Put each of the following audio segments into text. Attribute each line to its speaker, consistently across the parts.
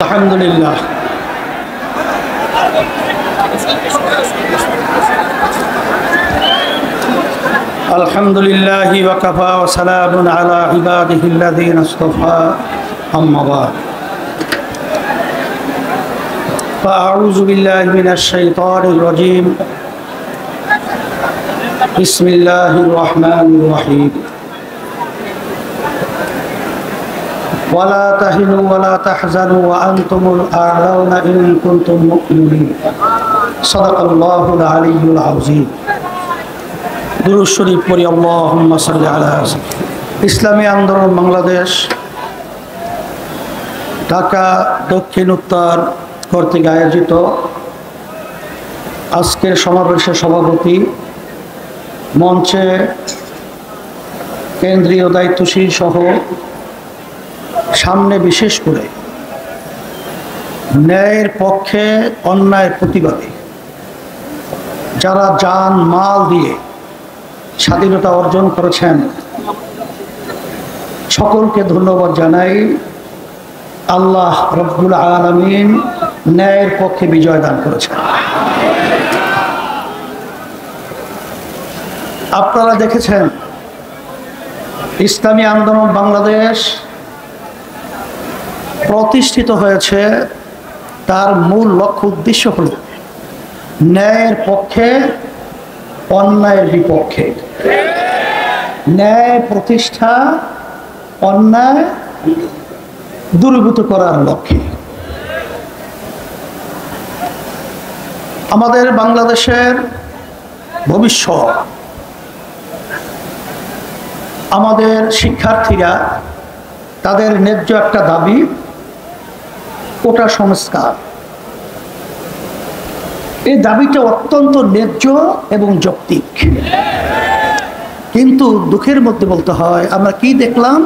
Speaker 1: আলহামদুলিল্লাহ আলহামদুলিল্লাহি ওয়া কাফা ওয়া সালামুন আলা ইবাদিহিল্লাযীনা ইসতাফা আম্মা বা'দ ফাআউযু বিল্লাহি মিনাশ শাইতানির রাজীম বিসমিল্লাহির রহমানির রহিম ولا تهنوا ولا تحزنوا وأنتم الأعلون إن كنتم مؤمنين صدق الله العلي العظيم দুরূদ শরীফ পড়ি আল্লাহুম্মা সাল্লি আলা ইসলামী আন্দোলন বাংলাদেশ ঢাকা দক্ষিণ উত্তর কর্তৃক আয়োজিত আজকের সমাবেশের সভাপতি মঞ্চে কেন্দ্রীয় দায়িত্বশীল সহ সামনে বিশেষ করে ন্যায়ের পক্ষে অন্যায়ের প্রতিবাদে যারা জান মাল দিয়ে স্বাধীনতা অর্জন করেছেন সকলকে ধন্যবাদ জানাই। আল্লাহ রব্বুল আলামিন ন্যায়ের পক্ষে বিজয় দান করেছেন। আপনারা দেখেছেন ইসলামী আন্দোলন বাংলাদেশ প্রতিষ্ঠিত হয়েছে, তার মূল লক্ষ্য উদ্দেশ্য হল ন্যায়ের পক্ষে অন্যায়ের বিপক্ষে, ন্যায় প্রতিষ্ঠা, অন্যায় দূরীভূত করার লক্ষ্যে। আমাদের বাংলাদেশের ভবিষ্যৎ, আমাদের শিক্ষার্থীরা তাদের ন্যায্য একটা দাবি, কোটা সংস্কার। এই দাবিটা অত্যন্ত ন্যায্য এবং যৌক্তিক, কিন্তু দুঃখের মধ্যে বলতে হয় আমরা কি দেখলাম,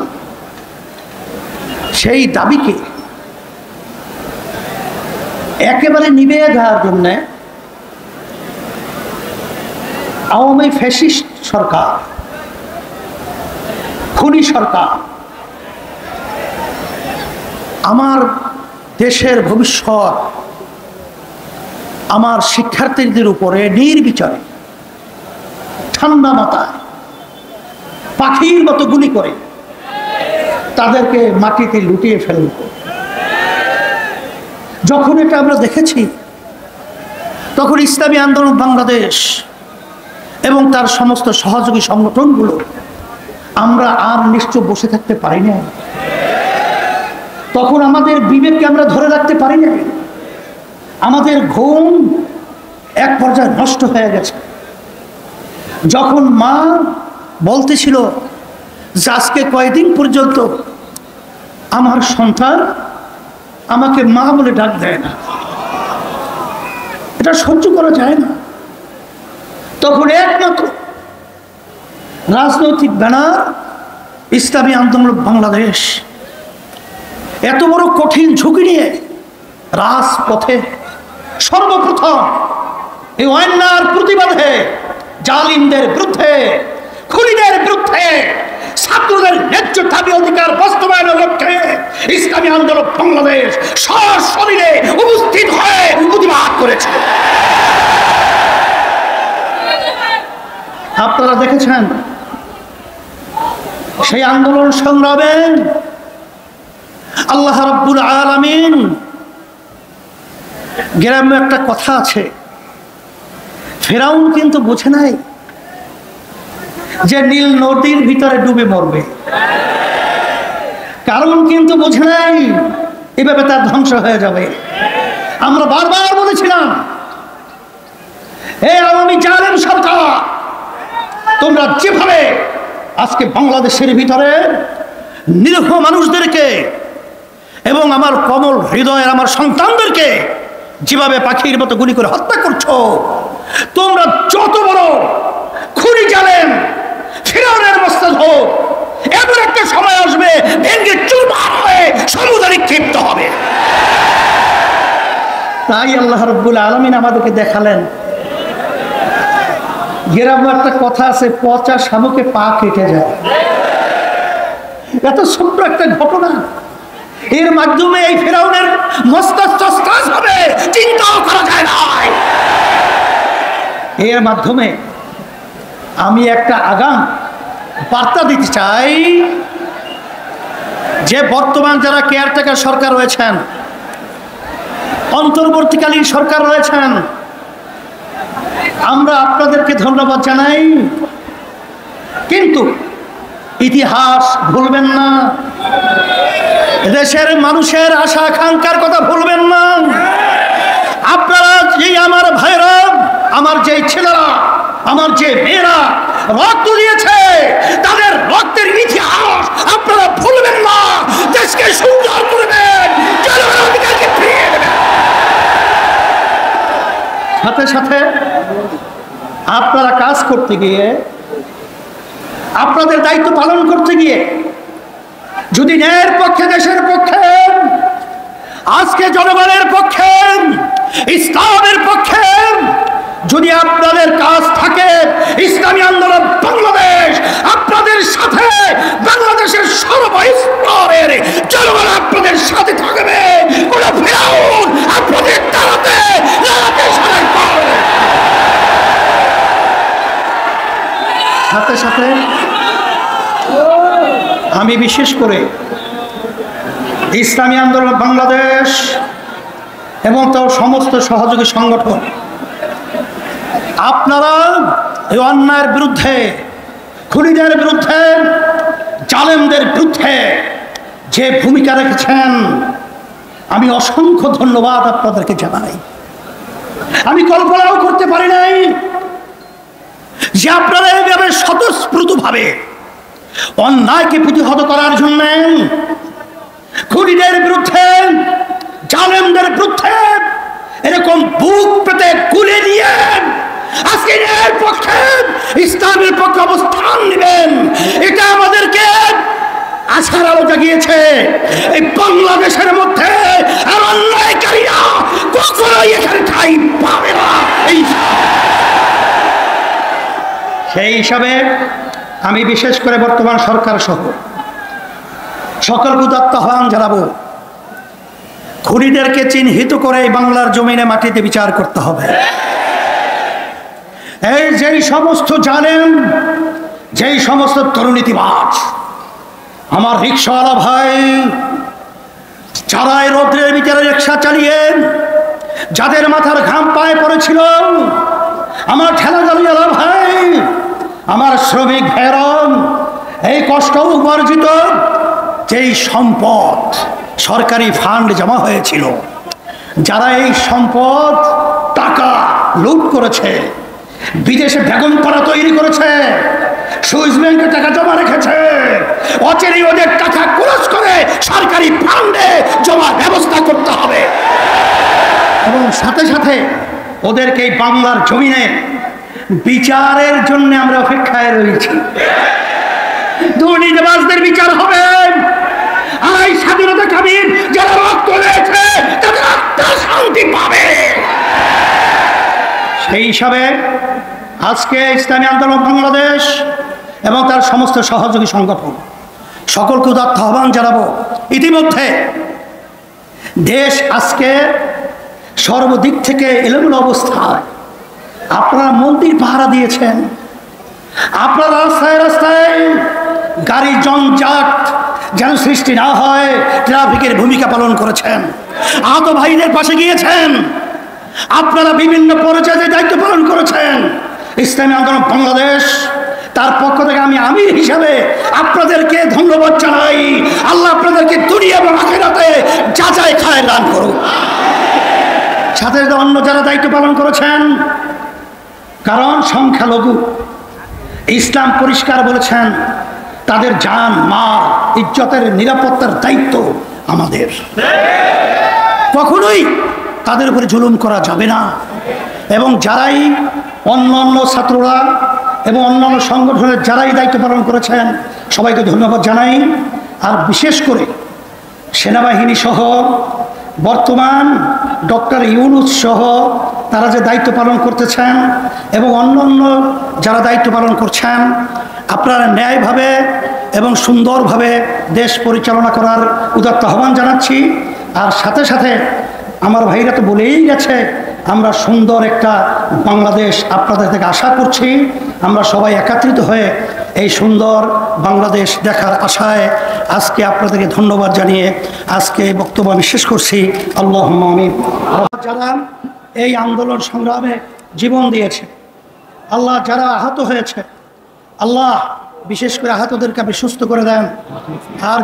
Speaker 1: সেই দাবিকে একেবারে নিভিয়ে দেওয়ার জন্যে আওয়ামী ফ্যাসিস্ট সরকার, খুনি সরকার আমার দেশের ভবিষ্যৎ, আমার শিক্ষার্থীদের উপরে নির্বিচারে ঠান্ডা মাথায় পাখির মতো গুলি করে তাদেরকে মাটিতে লুটিয়ে ফেলল। যখন এটা আমরা দেখেছি, তখন ইসলামী আন্দোলন বাংলাদেশ এবং তার সমস্ত সহযোগী সংগঠনগুলো আমরা আর নিশ্চয় বসে থাকতে পারি না। তখন আমাদের বিবেককে আমরা ধরে রাখতে পারি না, আমাদের ঘুম এক পর্যায়ে নষ্ট হয়ে গেছে। যখন মা বলতেছিল যে আজকে কয়েকদিন পর্যন্ত আমার সন্তান আমাকে মা বলে ডাক দেয় না, এটা সহ্য করা যায় না, তখন একমাত্র রাজনৈতিক ব্যানার ইসলামী আন্দোলন বাংলাদেশ এত বড় কঠিন ঝুঁকি নিয়ে রাজপথে সর্বপ্রথম এই অন্যায়ের প্রতিবাদে, জালিমদের বিরুদ্ধে, খুনিদের বিরুদ্ধে, ছাত্রদের ন্যায্য দাবি অধিকার বাস্তবায়নের লক্ষ্যে ইসলামী আন্দোলন বাংলাদেশ সশরীরে উপস্থিত হয়ে প্রতিবাদ করেছে। আপনারা দেখেছেন সেই আন্দোলন সংগ্রামে আল্লাহ রাব্বুল আলামিন, গ্রামে একটা কথা আছে, ফেরাউন কিন্তু বুঝে নাই যে নীল নদীর ভিতরে ডুবে মরবে, কারণ কিন্তু বুঝে নাই এভাবে তার ধ্বংস হয়ে যাবে। আমরা বারবার বলেছিলাম, এই আওয়ামী জালেম সরকার, তোমরা যেভাবে আজকে বাংলাদেশের ভিতরে নিরীহ মানুষদেরকে এবং আমার কোমল হৃদয়ের আমার সন্তানদেরকে যেভাবে পাখির মতো গুলি করে হত্যা করছো, তোমরা যত বড় খুনি জালেম ফিরআউনের মস্তক হোক, এমন একটা সময় আসবে ভেঙে চুরমার হয়ে সমুদ্রে নিক্ষিপ্ত হবে। তাই আল্লাহ রাব্বুল আলামিন আমাদেরকে দেখালেন। গ্রামে একটা কথা আছে, পচা শামুকে পা কেটে যায়। এত ছোট্ট একটা ঘটনা এর মাধ্যমে এই ফেরাউনের মস্তক হবে, চিন্তাও করা যায় না। এর মাধ্যমে আমি একটা আগাম বার্তা দিতে চাই যে বর্তমান যারা কেয়ারটেকার সরকার রয়েছেন, অন্তর্বর্তীকালীন সরকার রয়েছেন, আমরা আপনাদেরকে ধন্যবাদ জানাই, কিন্তু ইতিহাস ভুলবেন না, দেশের মানুষের আশা আকাঙ্ক্ষার কথা ভুলবেন না। আপনারা যে আমার ভাইরা, আমার যে ছেলেরা, আমার যে মেয়েরা রক্ত দিয়েছে, তাদের রক্তের ইতিহাস আপনারা ভুলবেন না। দেশকে সুন্দর করবেন, জনগণের অধিকারকে ফিরিয়ে দেবেন। সাথে সাথে আপনারা কাজ করতে গিয়ে, আপনাদের দায়িত্ব পালন করতে গিয়ে যদি ন্যায়ের পক্ষে, দেশের পক্ষে, আজকে জনগণের পক্ষে, ইসলামের পক্ষে যদি আপনাদের কাজ থাকে, ইসলামী আন্দোলন বাংলাদেশ আপনাদের সাথে, বাংলাদেশের সর্বস্তরের জনগণ আপনাদের সাথে থাকবে। কোন ফেরাউন আপনাদের তাড়াতে সাথে সাথে আমি বিশেষ করে ইসলামী আন্দোলন বাংলাদেশ এবং তার সমস্ত সহযোগী সংগঠন, আপনারা এই অন্যায়ের বিরুদ্ধে, খুনিদের বিরুদ্ধে, জালেমদের বিরুদ্ধে যে ভূমিকা রেখেছেন, আমি অসংখ্য ধন্যবাদ আপনাদেরকে জানাই। আমি কল্পনাও করতে পারি নাই যে আপনারা এইভাবে স্বতঃস্ফূর্তভাবে অন্যায়কে প্রতিহত করার জন্য, খুনিদের বিরুদ্ধে, জালেমদের বিরুদ্ধে এরকম বুক পেতে কুলে নিয়ে আজকে এর পক্ষে, ইসলামের পক্ষে অবস্থান নেবেন। এটা আমাদেরকে আশার আলো জাগিয়েছে। এই বাংলাদেশের মধ্যে আর অন্যায়কারীরা কখনোই এখানে ঠাঁই পাবে না। সেই হিসাবে আমি বিশেষ করে বর্তমান সরকার সহ সকলকে উদাত্ত আহ্বান জানাবো, খুনিদেরকে চিহ্নিত করে বাংলার জমিনে মাটিতে বিচার করতে হবে। এই যেই সমস্ত জালেম, যেই সমস্ত দুর্নীতিবাজ, আমার রিক্সাওয়ালা ভাই, যারা এই রৌদ্রের ভিতরে রিক্সা চালিয়ে যাদের মাথার ঘাম পায়ে পড়েছিল, আমার ঠেলা গাড়িওয়ালা ভাই, আমার শ্রমিক ভাইরা, এই কষ্ট উপার্জিত যেই সম্পদ সরকারি ফান্ড জমা হয়েছিল, যারা এই সম্পদ টাকা লুট করেছে, বিদেশে বেগমপাড়া তৈরি করেছে, সুইস ব্যাংকে টাকা জমা রেখেছে, অচেরেই ওদের টাকা খরচ করে সরকারি ফান্ডে জমার ব্যবস্থা করতে হবে। এবং সাথে সাথে ওদেরকে এই বাংলার জমিনে বিচারের জন্য আমরা অপেক্ষায় রয়েছি। দুর্নীতিবাজদের বিচার হবে, আর এই স্বাধীনতাকামী যারা রক্ত দিয়েছে তাদের আত্মা শান্তি পাবে। সেই হিসাবে আজকে ইসলামী আন্দোলন বাংলাদেশ এবং তার সমস্ত সহযোগী সংগঠন সকলকে উদাত্ত আহ্বান জানাবো। ইতিমধ্যে দেশ আজকে সর্বদিক থেকে এলোমেলো অবস্থায়, আপনারা মন্দির পাহারা দিয়েছেন, আপনারা রাস্তায় রাস্তায় গাড়ি জঞ্জাট যেন সৃষ্টি না হয় ট্রাফিকের ভূমিকা পালন করেছেন, আহত ভাইদের পাশে গিয়েছেন, আপনারা বিভিন্ন পর্যায়ে দায়িত্ব পালন করেছেন। ইসলামী আন্দোলন বাংলাদেশ তার পক্ষ থেকে আমি আমির হিসাবে আপনাদেরকে ধন্যবাদ জানাই। আল্লাহ আপনাদেরকে দুনিয়া এবং আখিরাতে যাচাই খায় দান করুন। সাথে অন্য যারা দায়িত্ব পালন করেছেন, কারণ সংখ্যালঘু, ইসলাম পরিষ্কার বলেছেন তাদের জান, মাল, ইজ্জতের নিরাপত্তার দায়িত্ব আমাদের। কখনোই তাদের উপরে জুলুম করা যাবে না। এবং যারাই অন্যান্য ছাত্ররা এবং অন্যান্য সংগঠনের যারাই দায়িত্ব পালন করেছেন সবাইকে ধন্যবাদ জানাই। আর বিশেষ করে সেনাবাহিনী সহ বর্তমান ডক্টর ইউনূস সহ তারা যে দায়িত্ব পালন করতেছেন এবং অন্যান্য যারা দায়িত্ব পালন করছেন, আপনারা ন্যায়ভাবে এবং সুন্দরভাবে দেশ পরিচালনা করার উদাত্ত আহ্বান জানাচ্ছি। আর সাথে সাথে আমার ভাইরা তো বলেই গেছে, আমরা সুন্দর একটা বাংলাদেশ আপনাদের থেকে আশা করছি। আমরা সবাই একত্রিত হয়ে এই সুন্দর বাংলাদেশ দেখার আশায় আজকে আপনাদেরকে ধন্যবাদ জানিয়ে আজকে বক্তব্য আমি শেষ করছি। আল্লাহুম্মা আমিন। যারা এই আন্দোলন সংগ্রামে জীবন দিয়েছে, আল্লাহ যারা আহত হয়েছে, আল্লাহ বিশেষ করে আহতদেরকে আপনি সুস্থ করে দেন। আর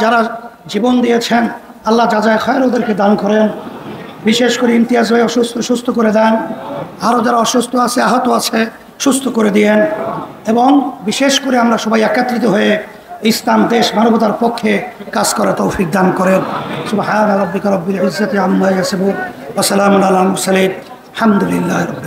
Speaker 1: যারা জীবন দিয়েছেন, আল্লাহ যাজায় খায়ের ওদেরকে দান করেন। বিশেষ করে ইমতিয়াজ হয়ে সুস্থ করে দেন। আরও যারা অসুস্থ আছে, আহত আছে, সুস্থ করে দিয়েন। এবং বিশেষ করে আমরা সবাই একত্রিত হয়ে ইসলাম দেশ মানবতার পক্ষে কাজ করে তৌফিক দান করেন। সুবহান রাব্বিকা রাব্বিল ইজ্জাতি আম্মা ইয়াসিফুন ওয়া সালামুন আলাল মুরসালিন আলহামদুলিল্লাহি রাব্বিল